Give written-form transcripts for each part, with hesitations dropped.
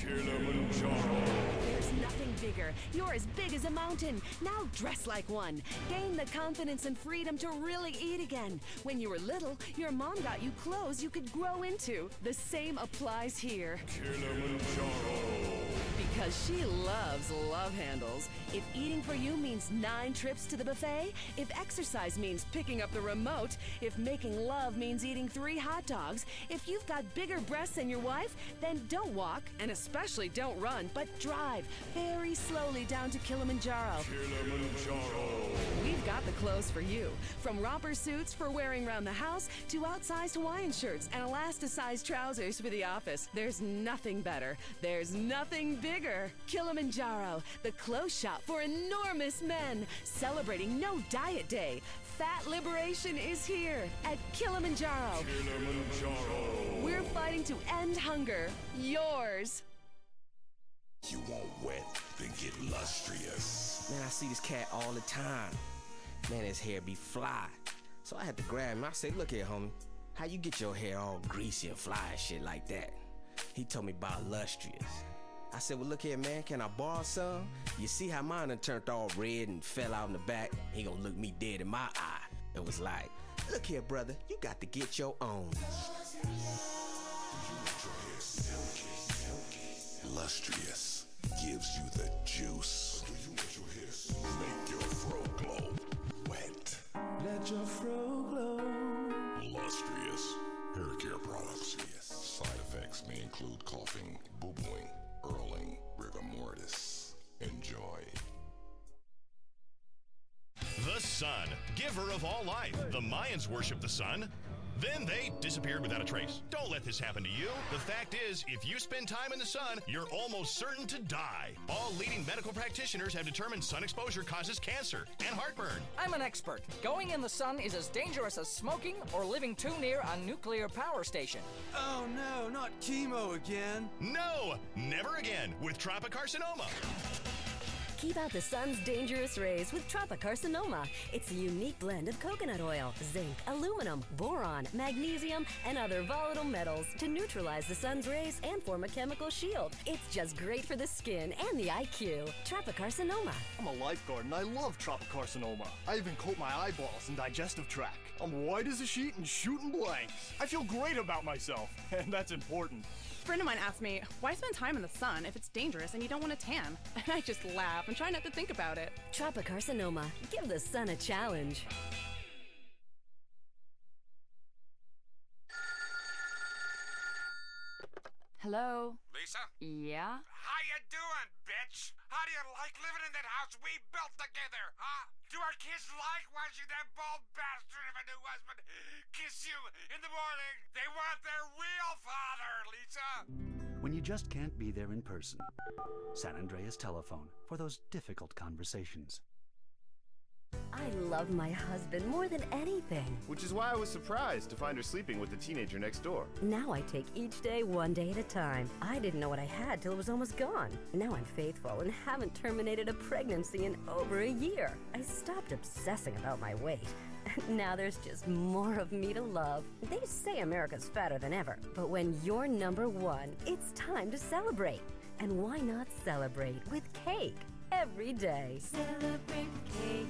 There's nothing bigger. You're as big as a mountain. Now dress like one. Gain the confidence and freedom to really eat again. When you were little, your mom got you clothes you could grow into. The same applies here. Because she loves love handles. If eating for you means 9 trips to the buffet, if exercise means picking up the remote, if making love means eating 3 hot dogs, if you've got bigger breasts than your wife, then don't walk, and especially don't run, but drive very slowly down to Kilimanjaro. We've got the clothes for you. From romper suits for wearing around the house to outsized Hawaiian shirts and elasticized trousers for the office. There's nothing better. There's nothing bigger. Kilimanjaro, the clothes shop for enormous men. Celebrating No Diet Day. Fat liberation is here at Kilimanjaro. We're fighting to end hunger. Yours. You want wet, then get lustrous. Man, I see this cat all the time. Man, his hair be fly. So I had to grab him. I said, look here, homie. How you get your hair all greasy and fly and shit like that? He told me about lustrous. I said, well, look here, man. Can I borrow some? You see how mine done turned all red and fell out in the back? He gonna look me dead in my eye. It was like, look here, brother. You got to get your own. Lustrous gives you the juice. Make your fro glow wet. Let your fro glow. Lustrous hair care products. Side effects may include coughing, boo-booing, earling, rigor mortis. Enjoy. The sun, giver of all life. The Mayans worshiped the sun. Then they disappeared without a trace. Don't let this happen to you. The fact is, if you spend time in the sun, you're almost certain to die. All leading medical practitioners have determined sun exposure causes cancer and heartburn. I'm an expert. Going in the sun is as dangerous as smoking or living too near a nuclear power station. Oh no, not chemo again. No, never again with tropicarcinoma. Keep out the sun's dangerous rays with tropicarcinoma. It's a unique blend of coconut oil, zinc, aluminum, boron, magnesium, and other volatile metals to neutralize the sun's rays and form a chemical shield. It's just great for the skin and the IQ. Tropicarcinoma. I'm a lifeguard and I love tropicarcinoma. I even coat my eyeballs and digestive tract. I'm white as a sheet and shooting blanks. I feel great about myself, and that's important. A friend of mine asked me, why spend time in the sun if it's dangerous and you don't want to tan? And I just laugh and try not to think about it. Tropicarcinoma. Give the sun a challenge. Hello? Lisa? Yeah? How you doing, bitch? How do you like living in that house we built together, huh? Do our kids like watching that bald bastard of a new husband kiss you in the morning? They want their real father, Lisa! When you just can't be there in person. San Andreas Telephone for those difficult conversations. I love my husband more than anything. Which is why I was surprised to find her sleeping with the teenager next door. Now I take each day one day at a time. I didn't know what I had till it was almost gone. Now I'm faithful and haven't terminated a pregnancy in over a year. I stopped obsessing about my weight. Now there's just more of me to love. They say America's fatter than ever, but when you're number one, it's time to celebrate. And why not celebrate with cake every day? Celebrate cake.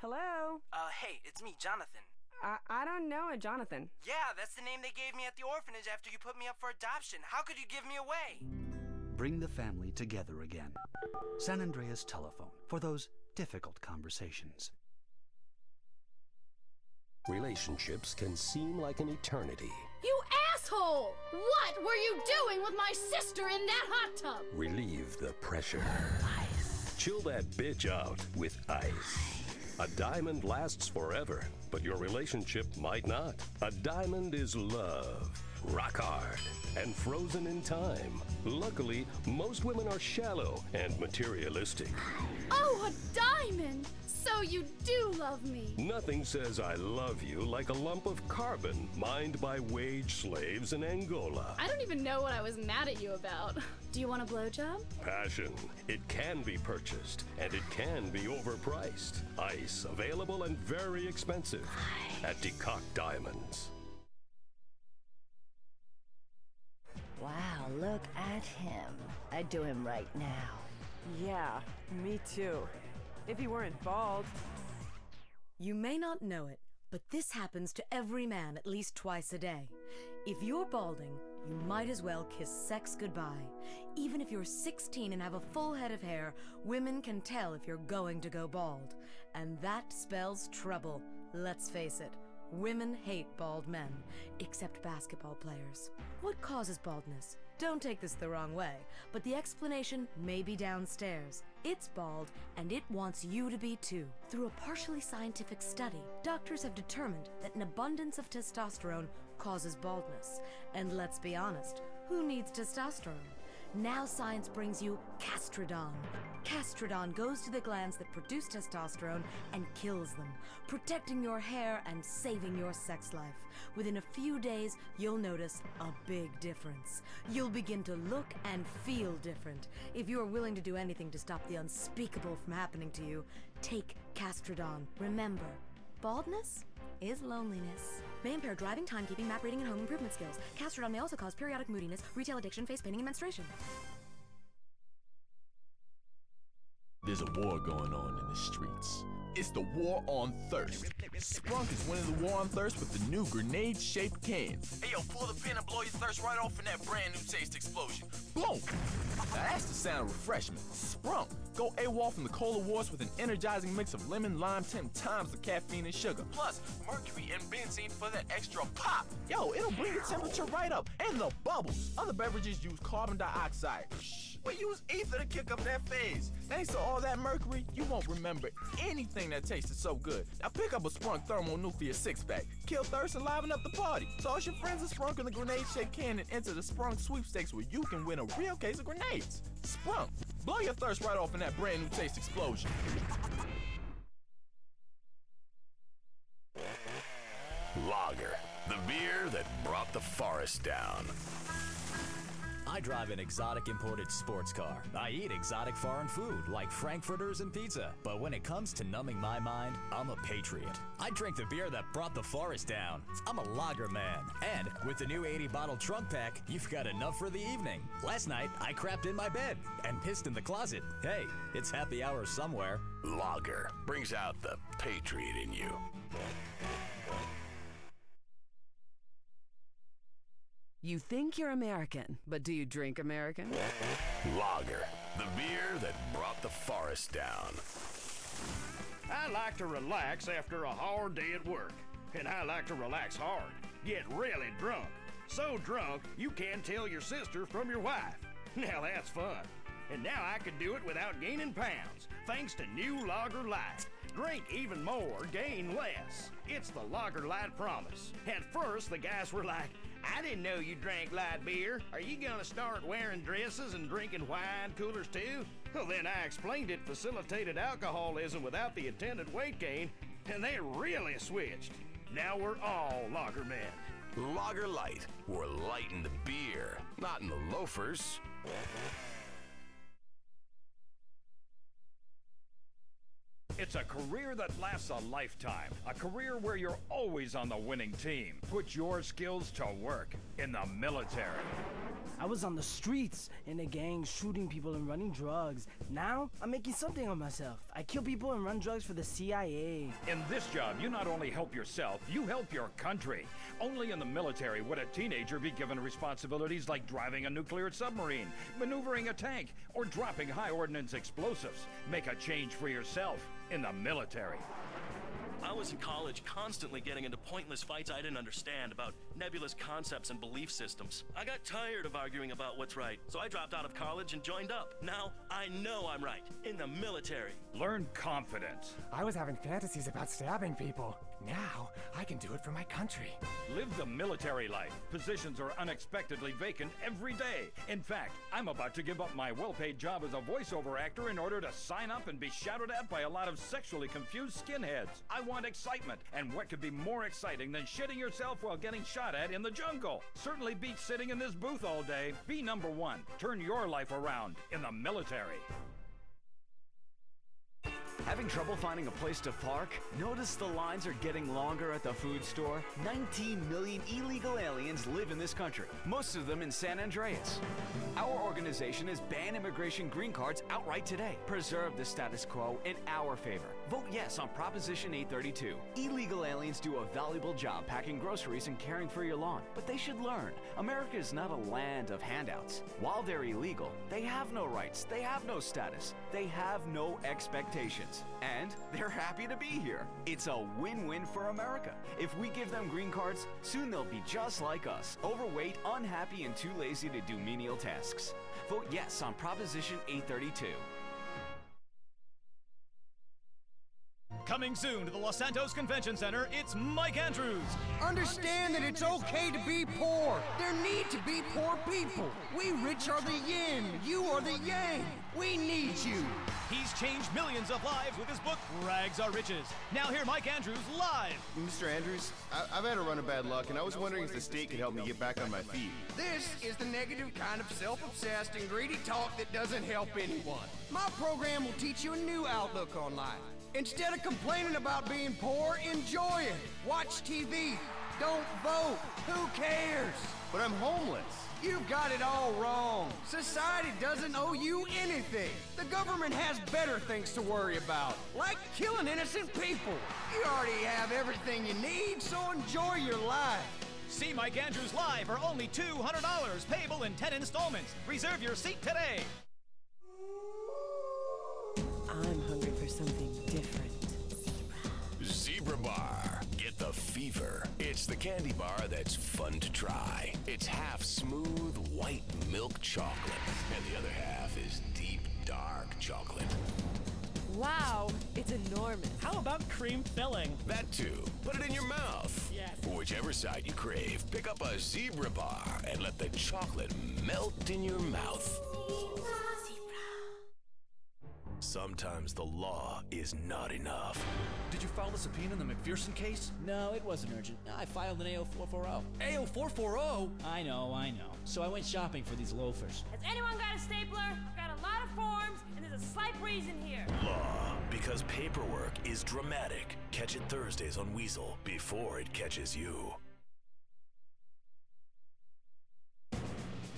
Hello? Hey, it's me, Jonathan. I don't know a Jonathan. Yeah, that's the name they gave me at the orphanage after you put me up for adoption. How could you give me away? Bring the family together again. San Andreas Telephone for those difficult conversations. Relationships can seem like an eternity. You asshole! What were you doing with my sister in that hot tub? Relieve the pressure. Ice. Chill that bitch out with ice. A diamond lasts forever, but your relationship might not. A diamond is love. rock hard, and frozen in time. Luckily, most women are shallow and materialistic. Oh, a diamond! So you do love me. Nothing says I love you like a lump of carbon mined by wage slaves in Angola. I don't even know what I was mad at you about. Do you want a blowjob? Passion. It can be purchased, and it can be overpriced. Ice, available and very expensive at Decock Diamonds. Wow, look at him. I'd do him right now. Yeah, me too. If he weren't bald. You may not know it, but this happens to every man at least twice a day. If you're balding, you might as well kiss sex goodbye. Even if you're 16 and have a full head of hair, women can tell if you're going to go bald. And that spells trouble. Let's face it, women hate bald men, except basketball players. What causes baldness? Don't take this the wrong way, but the explanation may be downstairs. It's bald, and it wants you to be too. Through a partially scientific study, doctors have determined that an abundance of testosterone causes baldness. And let's be honest, who needs testosterone? Now science brings you Castrodon. Castrodon goes to the glands that produce testosterone and kills them, protecting your hair and saving your sex life. Within a few days, you'll notice a big difference. You'll begin to look and feel different. If you are willing to do anything to stop the unspeakable from happening to you, take Castrodon. Remember, baldness is loneliness. May impair driving, timekeeping, map reading, and home improvement skills. Castrodon may also cause periodic moodiness, retail addiction, face painting, and menstruation. There's a war going on in the streets. It's the war on thirst. Sprunk is winning the war on thirst with the new grenade-shaped can. Hey yo, pull the pin and blow your thirst right off in that brand new taste explosion. Boom! Now that's the sound of refreshment. Sprunk. Go AWOL from the Cola Wars with an energizing mix of lemon, lime, 10 times the caffeine and sugar. Plus, mercury and benzene for that extra pop. Yo, it'll bring the temperature right up. And the bubbles. Other beverages use carbon dioxide. We use ether to kick up that phase. Thanks to all that mercury, you won't remember anything that tasted so good. Now pick up a Sprunk Thermonuclear 6-pack. Kill thirst and liven up the party. Toss your friends a Sprunk in the grenade-shaped can and enter the Sprunk sweepstakes where you can win a real case of grenades. Sprunk. Blow your thirst right off in that brand new taste explosion. Lager, the beer that brought the forest down. I drive an exotic imported sports car. I eat exotic foreign food like frankfurters and pizza. But when it comes to numbing my mind, I'm a patriot. I drink the beer that brought the forest down. I'm a lager man. And with the new 80-bottle trunk pack, you've got enough for the evening. Last night, I crapped in my bed and pissed in the closet. Hey, it's happy hour somewhere. Lager brings out the patriot in you. You think you're American, but do you drink American? Lager, the beer that brought the forest down. I like to relax after a hard day at work. And I like to relax hard. Get really drunk. So drunk, you can't tell your sister from your wife. Now that's fun. And now I can do it without gaining pounds, thanks to new Lager Light. Drink even more, gain less. It's the Lager Light promise. At first, the guys were like, I didn't know you drank light beer. Are you gonna start wearing dresses and drinking wine coolers too? Well, then I explained it facilitated alcoholism without the attendant weight gain, and they really switched. Now we're all lager men. Lager Light. We're light in the beer, not in the loafers. It's a career that lasts a lifetime. A career where you're always on the winning team. Put your skills to work in the military. I was on the streets, in a gang, shooting people and running drugs. Now, I'm making something of myself. I kill people and run drugs for the CIA. In this job, you not only help yourself, you help your country. Only in the military would a teenager be given responsibilities like driving a nuclear submarine, maneuvering a tank, or dropping high ordnance explosives. Make a change for yourself in the military. I was in college constantly getting into pointless fights I didn't understand about nebulous concepts and belief systems. I got tired of arguing about what's right, so I dropped out of college and joined up. Now, I know I'm right, in the military. Learn confidence. I was having fantasies about stabbing people. Now, I can do it for my country. Live the military life. Positions are unexpectedly vacant every day. In fact, I'm about to give up my well-paid job as a voiceover actor in order to sign up and be shouted at by a lot of sexually confused skinheads. I want excitement, and what could be more exciting than shitting yourself while getting shot at in the jungle? Certainly beats sitting in this booth all day. Be number one. Turn your life around in the military. Having trouble finding a place to park? Notice the lines are getting longer at the food store? 19 million illegal aliens live in this country, most of them in San Andreas. Our organization has banned immigration green cards outright today. Preserve the status quo in our favor. Vote yes on Proposition 832. Illegal aliens do a valuable job packing groceries and caring for your lawn, but they should learn, America is not a land of handouts. While they're illegal, they have no rights, they have no status, they have no expectations. And they're happy to be here. It's a win-win for America. If we give them green cards, soon they'll be just like us, overweight, unhappy, and too lazy to do menial tasks. Vote yes on Proposition 832. Coming soon to the Los Santos Convention Center, it's Mike Andrews. Understand that it's okay to be poor. There need to be poor people. We rich are the yin, you are the yang. We need you. He's changed millions of lives with his book, Rags Are Riches. Now hear Mike Andrews live. Mr. Andrews, I've had a run of bad luck, and I was wondering if the state could help me get back on my feet. This is the negative kind of self-obsessed and greedy talk that doesn't help anyone. My program will teach you a new outlook on life. Instead of complaining about being poor, enjoy it. Watch TV. Don't vote. Who cares? But I'm homeless. You've got it all wrong. Society doesn't owe you anything. The government has better things to worry about, like killing innocent people. You already have everything you need, so enjoy your life. See Mike Andrews live for only $200, payable in 10 installments. Reserve your seat today. I'm hungry for something different. Zebra Bar. Get the fever. It's the candy bar that's fun to try. It's half smooth white milk chocolate, and the other half is deep dark chocolate. Wow, it's enormous. How about cream filling? That too. Put it in your mouth. Yes. Whichever side you crave, pick up a Zebra Bar and let the chocolate melt in your mouth. Sometimes the law is not enough. Did you file the subpoena in the McPherson case? No, it wasn't urgent. I filed an AO440. AO440? I know. So I went shopping for these loafers. Has anyone got a stapler? I've got a lot of forms, and there's a slight breeze in here. Law, because paperwork is dramatic. Catch it Thursdays on Weasel before it catches you.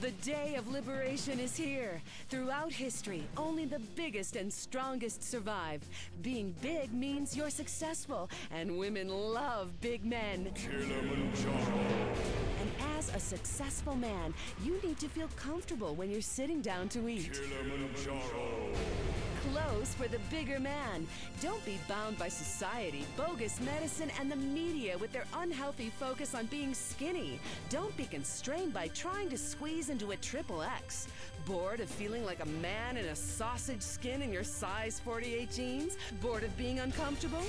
The day of liberation is here. Throughout history, only the biggest and strongest survive. Being big means you're successful, and women love big men. And as a successful man, you need to feel comfortable when you're sitting down to eat. Clothes for the bigger man. Don't be bound by society, bogus medicine, and the media with their unhealthy focus on being skinny. Don't be constrained by trying to squeeze into a XXX. Bored of feeling like a man in a sausage skin in your size 48 jeans? Bored of being uncomfortable?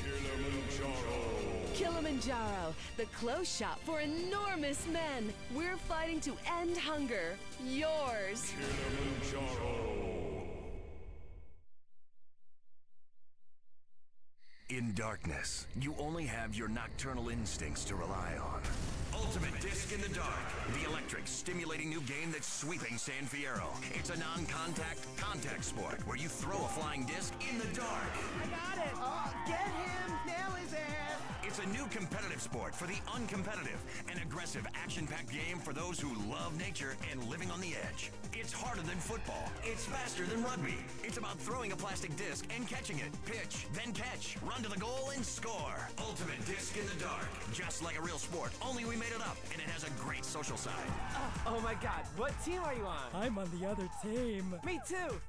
Kilimanjaro, the clothes shop for enormous men. We're fighting to end hunger. Yours. In darkness, you only have your nocturnal instincts to rely on. Ultimate Disc in the Dark, the electric, stimulating new game that's sweeping San Fierro. It's a non-contact, contact sport where you throw a flying disc in the dark. I got it. Get him. Nail his ass. It's a new competitive sport for the uncompetitive, an aggressive, action-packed game for those who love nature and living on the edge. It's harder than football. It's faster than rugby. It's about throwing a plastic disc and catching it. Pitch, then catch, run to the goal and score. Ultimate Disc in the Dark. Just like a real sport, only we made it up, and it has a great social side. Oh my god, what team are you on? I'm on the other team. Me too.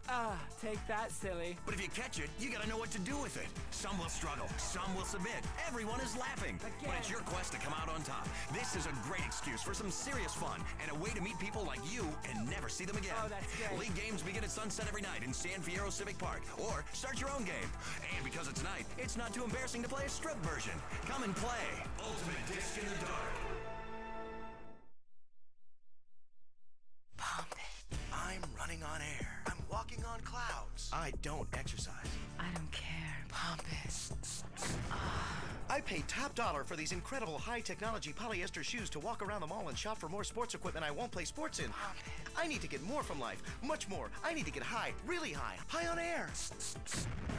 Take that, silly. But if you catch it, you gotta know what to do with it. Some will struggle, some will submit. Everyone is just laughing. But it's your quest to come out on top. This is a great excuse for some serious fun and a way to meet people like you and never see them again. Oh, that's great. League games begin at sunset every night in San Fierro Civic Park. Or start your own game. And because it's night, it's not too embarrassing to play a strip version. Come and play Ultimate Disc in the Dark. Pump it. I'm running on air. I'm walking on clouds. I don't exercise. I don't care. Pump it. I paid top dollar for these incredible high-technology polyester shoes to walk around the mall and shop for more sports equipment I won't play sports in. I need to get more from life. Much more. I need to get high. Really high. High on air.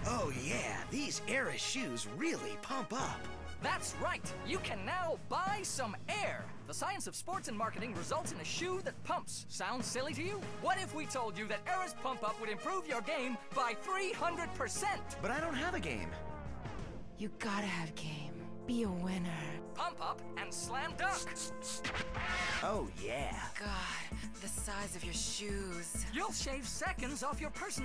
Oh, yeah. These Air shoes really pump up. That's right! You can now buy some air! The science of sports and marketing results in a shoe that pumps. Sounds silly to you? What if we told you that Air's Pump Up would improve your game by 300%? But I don't have a game. You gotta have game. Be a winner. Pump Up and Slam Dunk! Oh, yeah. God, the size of your shoes. You'll shave seconds off your personal